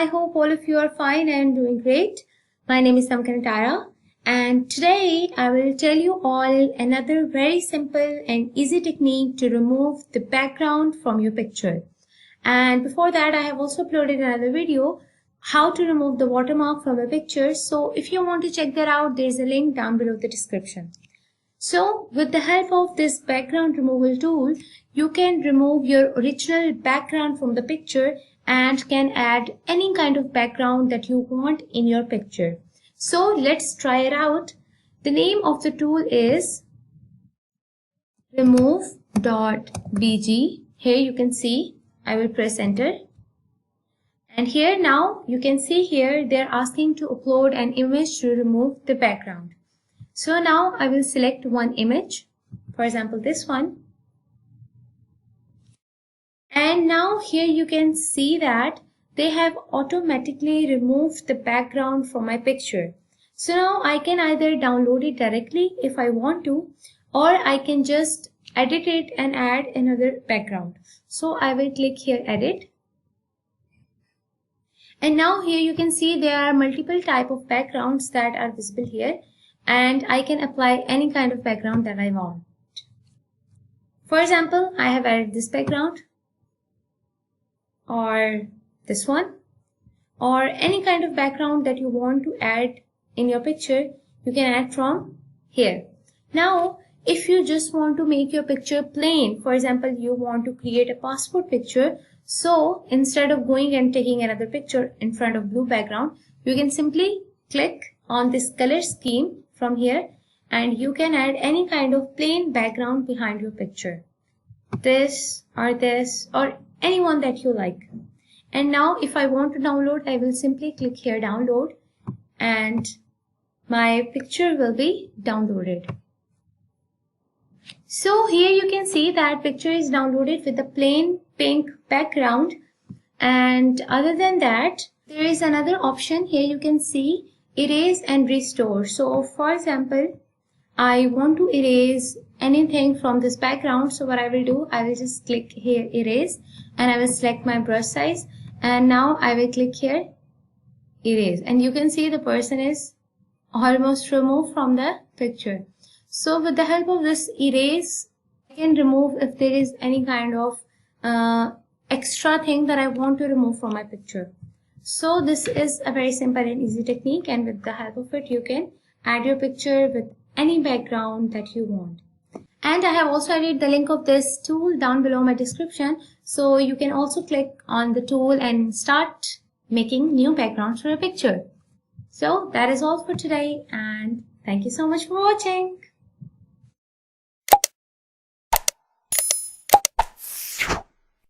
I hope all of you are fine and doing great. My name is Samkanatara, and today I will tell you all another very simple and easy technique to remove the background from your picture. And before that, I have also uploaded another video how to remove the watermark from a picture. So if you want to check that out, there is a link down below the description. So with the help of this background removal tool, you can remove your original background from the picture and can add any kind of background that you want in your picture. So let's try it out. The name of the tool is remove.bg. Here you can see, I will press enter. And here now you can see here they're asking to upload an image to remove the background. So now I will select one image, for example this one. And now here you can see that they have automatically removed the background from my picture. So now I can either download it directly if I want to, or I can just edit it and add another background. So I will click here edit. And now here you can see there are multiple type of backgrounds that are visible here. And I can apply any kind of background that I want. For example, I have added this background or this one or any kind of background that you want to add in your picture, you can add from here. Now, if you just want to make your picture plain, for example, you want to create a passport picture, so instead of going and taking another picture in front of blue background, you can simply click on this color scheme from here and you can add any kind of plain background behind your picture. This or any one that you like. And now if I want to download, I will simply click here download and my picture will be downloaded. So here you can see that picture is downloaded with a plain pink background. And other than that, there is another option here you can see, erase and restore. So for example, I want to erase anything from this background. So what I will do, I will just click here erase and I will select my brush size and now I will click here erase and you can see the person is almost removed from the picture. So with the help of this erase, I can remove if there is any kind of extra thing that I want to remove from my picture. So this is a very simple and easy technique, and with the help of it you can add your picture with any background that you want. And I have also added the link of this tool down below my description, so you can also click on the tool and start making new backgrounds for a picture. So that is all for today and thank you so much for watching.